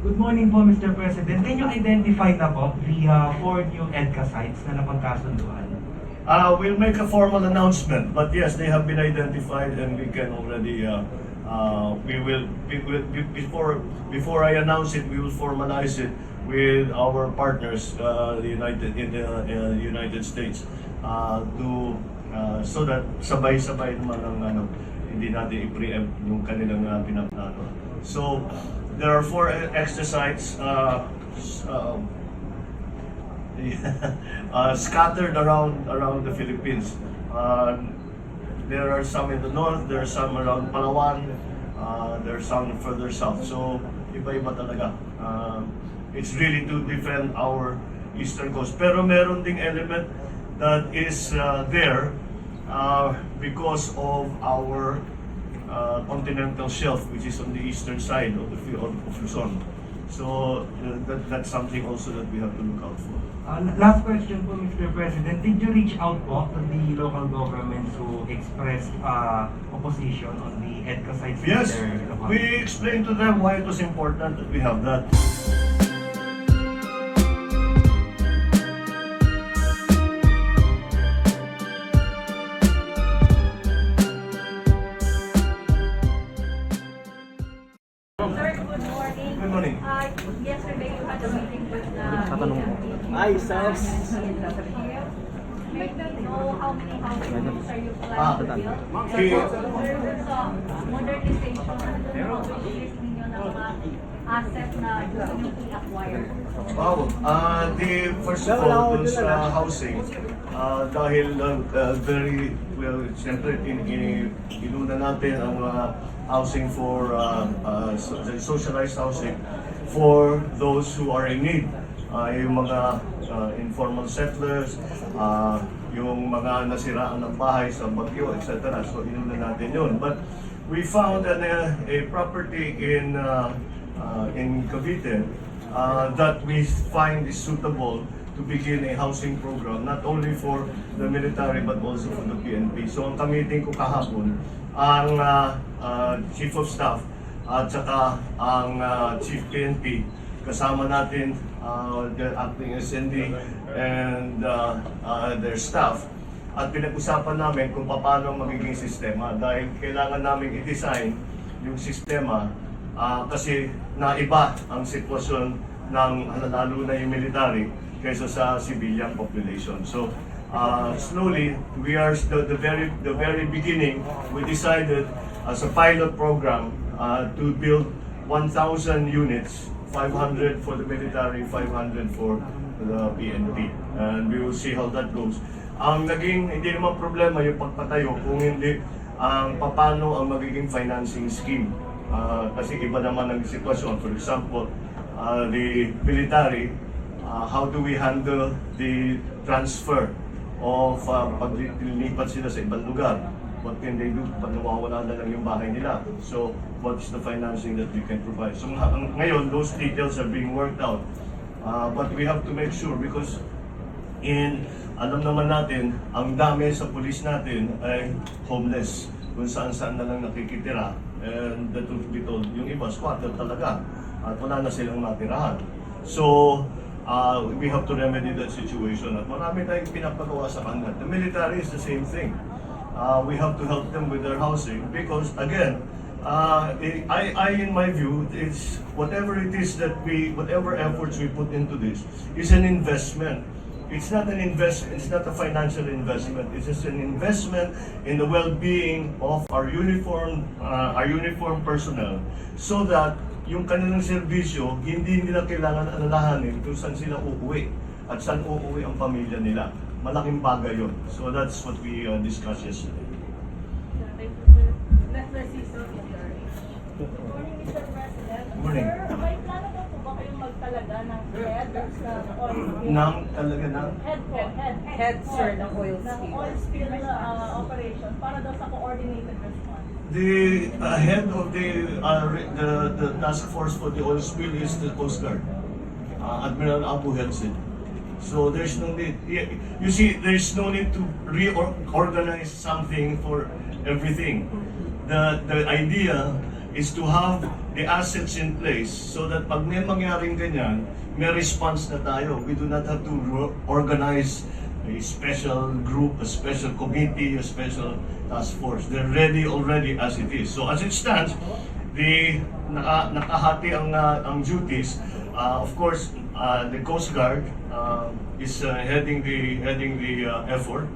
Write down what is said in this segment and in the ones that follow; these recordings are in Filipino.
Good morning po, Mr. President. Can you identify na po the 4 new EDCA sites na napagkasunduan? We'll make a formal announcement, but yes, they have been identified and we can already, before I announce it, we will formalize it with our partners in the United States so that sabay-sabay naman ang hindi natin i-preempt yung kanilang pinaplano. So, there are 4 extra sites scattered around the Philippines. There are some in the north, there are some around Palawan, there are some further south. So, iba-iba talaga. It's really to defend our eastern coast. Pero meron ding element that is there because of our continental shelf, which is on the eastern side of Luzon. So that's something also that we have to look out for. Last question po, Mr. President. Did you reach out po to the local governments who expressed opposition on the EDCA sites? Yes, we explained to them why it was important that we have that. Good morning. Yesterday you had a meeting with the Ay, Sars. Make them know how many houses are you planning to build. There's a modernization which is ninyo ng mga asset na gusto nyo i-acquire. Wow. First of all, dun sa housing, dahil very, well, siyempre, inuna natin ang housing for socialized housing for those who are in need. Yung mga informal settlers, yung mga nasiraan ng bahay sa bagyo, etc. So, inuna natin yun. But we found a property in Cavite that we find is suitable to begin a housing program, not only for the military but also for the PNP. So, ang kamiting ko kahapon, ang Chief of Staff at saka ang Chief PNP, kasama natin the acting SND and their staff, at pinag-usapan namin kung paano magiging sistema dahil kailangan namin i-design yung sistema kasi naiba ang sitwasyon ng lalo na yung military kaysa sa civilian population. So slowly, we are the very beginning, we decided as a pilot program to build 1,000 units, 500 for the military, 500 for the PNP. And we will see how that goes. Ang hindi naman problema yung pagpatayo kung hindi ang paano ang magiging financing scheme. Kasi iba naman ang sitwasyon. For example, the military, how do we handle the transfer of pag lilipat sila sa ibang lugar? What can they do pag nawawala na lang yung bahay nila? So, what's the financing that we can provide? So, ngayon, those details are being worked out. But we have to make sure because alam naman natin, ang dami sa pulis natin ay homeless. Kung saan-saan na lang nakikitira. And the truth be told, yung iba, squatter talaga. At wala na silang matirahan. So, we have to remedy that situation. At marami tayong pinapagawa sa kanila. The military is the same thing. We have to help them with their housing because, again, in my view, it's whatever it is that whatever efforts we put into this is an investment. It's not an investment. It's not a financial investment. It's just an investment in the well-being of our uniform personnel, so that yung kanilang serbisyo hindi nila kailangan alalahanin kung saan sila uuwi at saan uuwi ang pamilya nila. Malaking bagay yun. So that's what we discussed yesterday. Good morning, Mr. President. Good morning. Sir, may plano po ba kayong magtalaga ng head sa oil spill? Head, sir, ng oil spill. Ng oil spill operation para daw sa coordinated response. The head of the task force for the oil spill is the Coast Guard, Admiral Abu Helsin. So there's no need. You see, there's no need to reorganize something for everything. The idea is to have the assets in place so that pag may mangyaring ganyan, may response na tayo. We do not have to organize a special group, a special committee, a special task force. They're ready already as it is. So as it stands, nakahati ang duties. Of course, the Coast Guard is heading the effort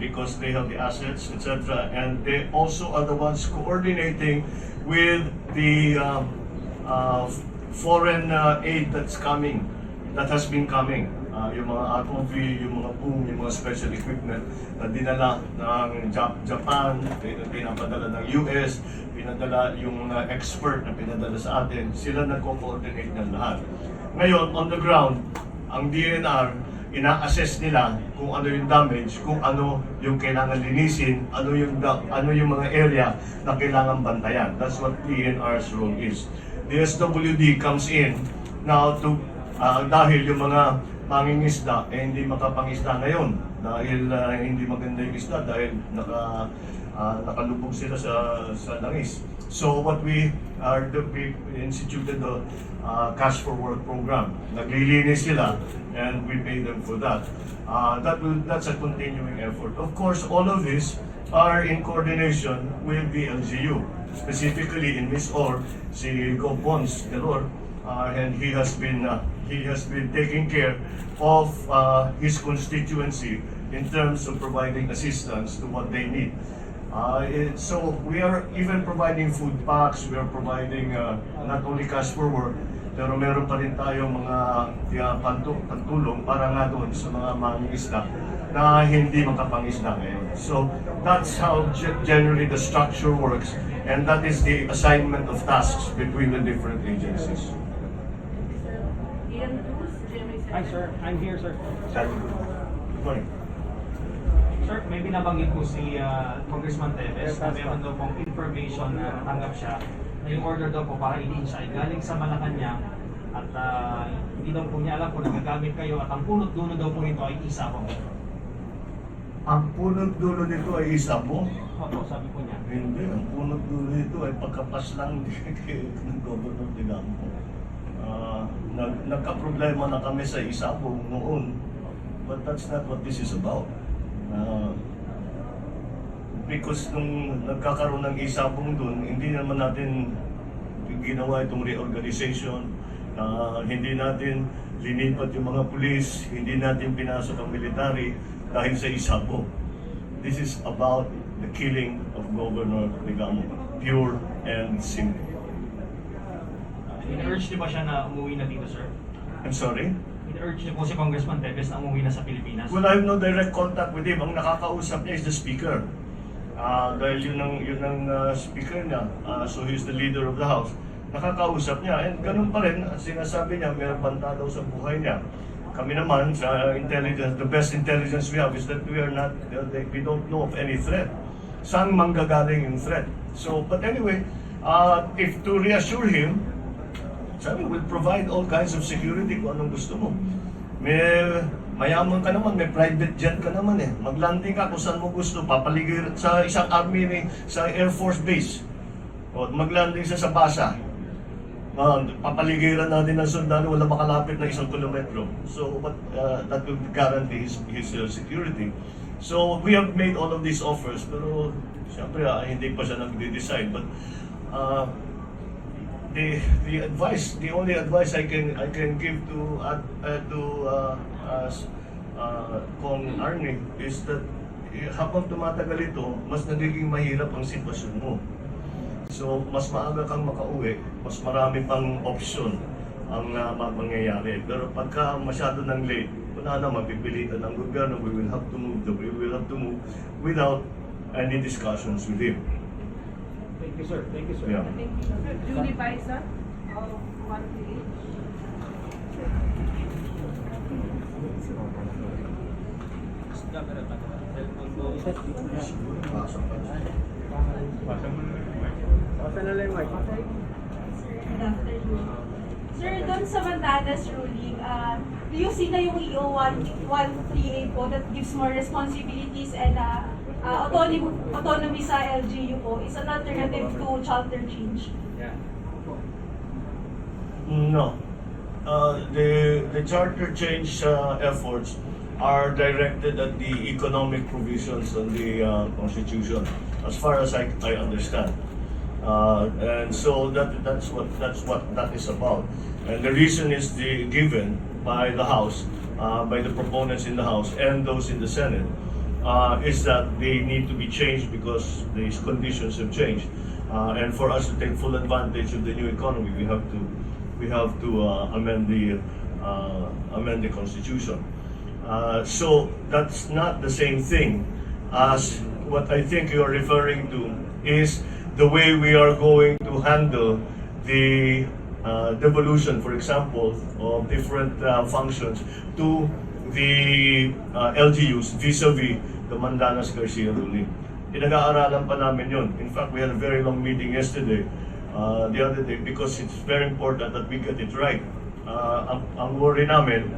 because they have the assets, etc. And they also are the ones coordinating with the foreign aid that has been coming. Yung mga ROV, yung mga boom, yung mga special equipment na dinala ng Japan, pinapadala ng US, pinadala yung mga expert na pinadala sa atin, sila nagko-coordinate ng lahat. Ngayon, on the ground, ang DNR, ina-assess nila kung ano yung damage, kung ano yung kailangan linisin, ano yung mga area na kailangan bantayan. That's what DNR's role is. The SWD comes in now to dahil yung mga mangingisda hindi makapangisda ngayon dahil hindi maganda yung isda dahil nakalubog sila sa langis. So what we instituted the cash for work program. Naglilinis sila and we pay them for that. That's a continuing effort. Of course, all of this are in coordination with the LGU, specifically in Miss Or, si Go Pons Delor, and he has been taking care of his constituency in terms of providing assistance to what they need. So we are even providing food packs, we are providing not only cash for work, pero meron pa rin tayong mga pantulong para nga doon sa mga mangingisda na hindi makapangisda ngayon. So that's how generally the structure works, and that is the assignment of tasks between the different agencies. Hi sir, I'm here sir. Good morning. Sir, may binabanggit po si Congressman Teves na meron daw pong information na natanggap siya na yung order daw po para i-design galing sa Malacanang at hindi daw po niya alam kung nagagamit kayo at ang punot dulo daw po nito ay isabong. Ang punot dulo nito ay isabong? Opo, sabi po niya. Hindi, ang punot dulo nito ay pagkapas lang ng Governor Tinukoy. Nagka-problema na kami sa isabong noon, but that's not what this is about. Because nung nagkakaroon ng isabong dun, hindi naman natin ginawa itong reorganization, hindi natin linipat yung mga pulis, hindi natin pinasok ang military dahil sa isabong. This is about the killing of Governor Tinukoy, pure and simple. In-urge niyo ba siya na umuwi na dito sir? I'm sorry? In-urge niyo po si Congressman Teves na umuwi na sa Pilipinas? Well, I have no direct contact with him. Ang nakakausap niya is the speaker. Dahil yun ang speaker niya. So he's the leader of the house. Nakakausap niya. And ganun pa rin, sinasabi niya, may banta daw sa buhay niya. Kami naman, sa intelligence, the best intelligence we have is that we don't know of any threat. Saan manggagaling yung threat? So, but anyway, if to reassure him, sabi, we'll provide all kinds of security kung anong gusto mo. Mayaman ka naman, may private jet ka naman eh. Maglanding ka kung saan mo gusto. Papaligir sa isang army, sa Air Force Base. O maglanding sa Basa. Papaligiran natin ng sundalo, wala makalapit na 1 kilometro. So, that will guarantee his security. So, we have made all of these offers, pero siyempre hindi pa siya nag-decide. But, the only advice I can give to Cong Arnie is that habang tumatagal ito, mas nagiging mahirap ang sitwasyon mo. So mas maaga kang makauwi, mas marami pang option ang mangyayari. Pero pagka masyado nang late, wala na, mapipilitan ng gobyerno, we will have to move without any discussions with him. Thank you sir, thank you sir. Yeah. Julie Baisa of 138. Sir, doon sa Mandanas ruling, do you see na yung EO 138 po that gives more responsibilities and autonomy sa LGU po is an alternative to charter change. No. The charter change efforts are directed at the economic provisions of the Constitution, as far as I understand. And so that's what that is about. And the reason is given by the House, by the proponents in the House and those in the Senate, is that they need to be changed because these conditions have changed. And for us to take full advantage of the new economy, we have to amend the Constitution. So that's not the same thing as what I think you're referring to is the way we are going to handle the devolution, for example, of different functions to the LGUs vis-a-vis the Mandanas-Garcia ruling. Pinag-aaralan pa namin yun. In fact, we had a very long meeting yesterday, the other day, because it's very important that we get it right. Ang worry namin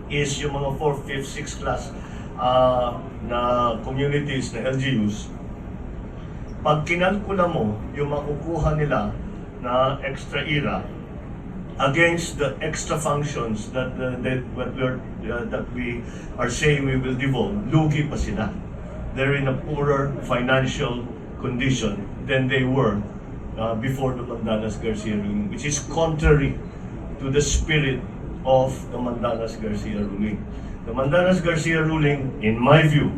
is yung mga 4th, 5th, 6th class na communities, na LGUs, pag kinalkula mo yung makukuha nila na extra IRA against the extra functions that we are saying we will devolve, lugi pa sila. They're in a poorer financial condition than they were before the Mandanas-Garcia ruling, which is contrary to the spirit of the Mandanas-Garcia ruling. The Mandanas-Garcia ruling, in my view,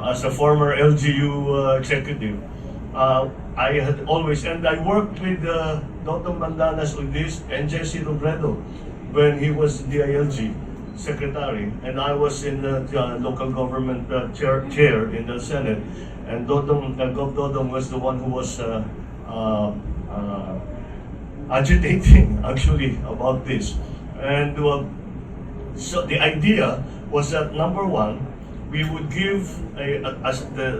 as a former LGU executive, I had always, and I worked with Dr. Mandanas on this and Jesse Robredo when he was DILG secretary, and I was in the local government chair in the Senate, and Gov Dodong was the one who was agitating actually about this. And so the idea was that, number one, we would give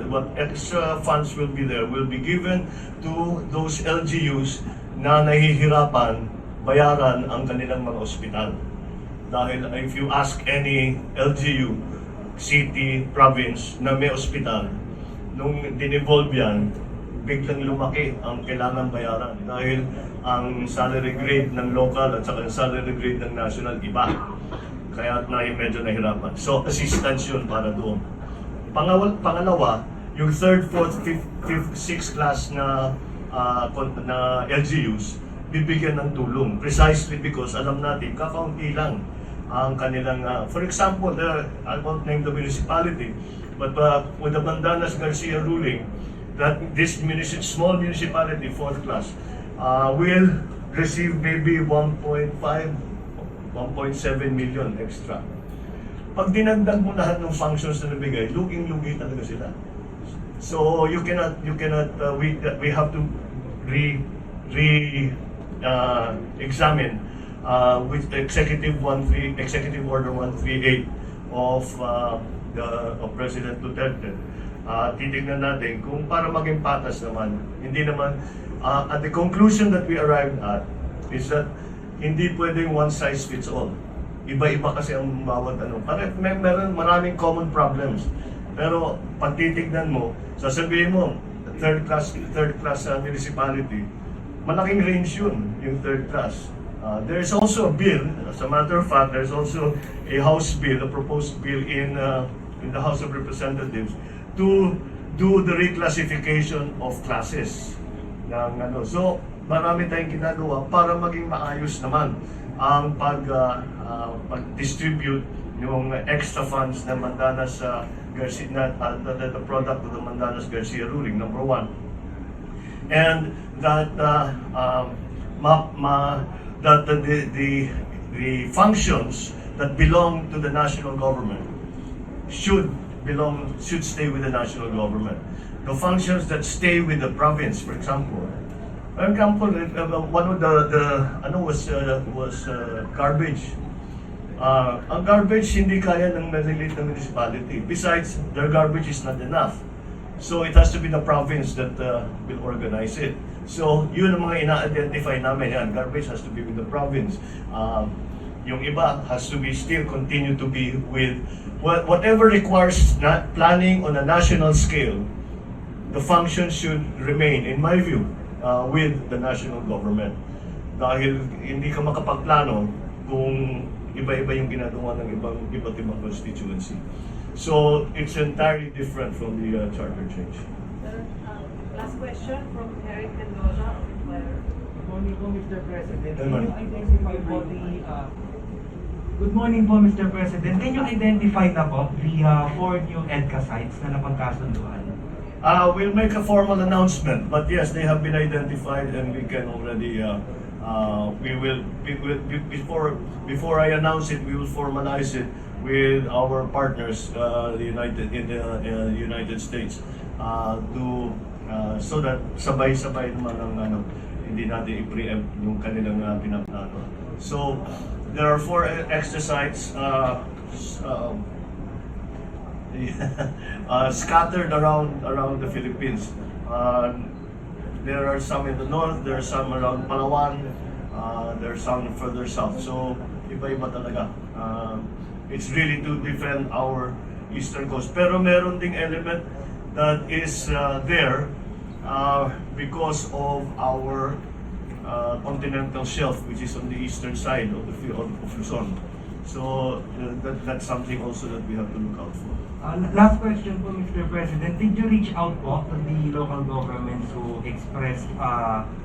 what extra funds will be there will be given to those LGUs na nahihirapan bayaran ang kanilang mga ospital. Dahil if you ask any LGU, city, province na may ospital, nung dinevolve yan, biglang lumaki ang kailangan bayaran. Dahil ang salary grade ng local at saka ang salary grade ng national iba. Kaya medyo nahirapan. So, assistance yun para doon. Pangalawa, yung 3rd, 4th, 5th, 6th class na LGUs, bibigyan ng tulong. Precisely because alam natin, kakaunti lang ang kanilang, for example, I won't name the municipality, but with the Mandanas-Garcia ruling, that this small municipality, 4th class, will receive maybe 1.7 million extra. Pag dinagdag mo lahat ng functions na nabigay, luging-lugi talaga sila. So we have to examine with Executive Order 138 of President Duterte. Titignan natin kung para maging patas naman. Hindi naman, at the conclusion that we arrived at is that hindi pwedeng one size fits all. Iba-iba kasi ang bawat ano. Meron maraming common problems. Pero pag titignan mo, sasabihin mo, third class municipality, malaking range yun, yung third class. There's also a bill, as a matter of fact, there's also a House bill, a proposed bill in the House of Representatives to do the reclassification of classes. So, marami tayong ginagawa para maging maayos naman ang pag-distribute yung extra funds na Mandanas Garcia, the product of the Mandanas Garcia ruling, number one. And that the functions that belong to the national government should stay with the national government. The functions that stay with the province, for example, one of was garbage. Ang garbage hindi kaya ng maliliit na municipality. Besides, their garbage is not enough. So it has to be the province that will organize it. So yun ang mga ina-identify namin yan. Garbage has to be with the province. Yung iba has to be still continue to be with whatever requires planning on a national scale. The function should remain, in my view, with the national government. Dahil hindi ka makapagplano kung iba-iba yung ginagawa ng iba't ibang constituency. So it's entirely different from the charter change. Last question from Eric Mendoza of Inquirer. Good morning po, Mr. President. Good Can you morning. identify po Good morning po, Mr. President. Can you identify na po the 4 new EDCA sites na napagkasunduan? We'll make a formal announcement, but yes, they have been identified and we can already, before I announce it, we will formalize it with our partners in the United States so that sabay-sabay naman ang hindi natin i-preempt yung kanilang pinaplano. So, there are 4 extra sites scattered around the Philippines. There are some in the north, there are some around Palawan, there are some further south. So, iba-iba talaga. It's really to defend our eastern coast. Pero meron ding element that is there because of our continental shelf, which is on the eastern side of Luzon. So that's something also that we have to look out for. Last question po, Mr. President. Did you reach out po to the local governments who expressed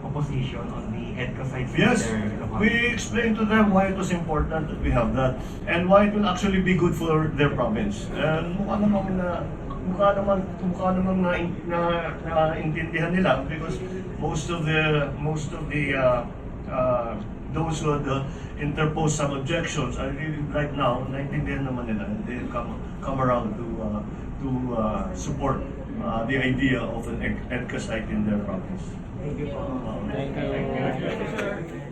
opposition on the EDCA sites? Yes, in their local- we explained to them why it was important that we have that and why it will actually be good for their province. And mukha namang naintindihan nila because most of the those who had interposed some objections are really right now naintindihan naman nila. They come around to support the idea of an EDCA site in their province. Thank you po. Thank you. Thank you, sir.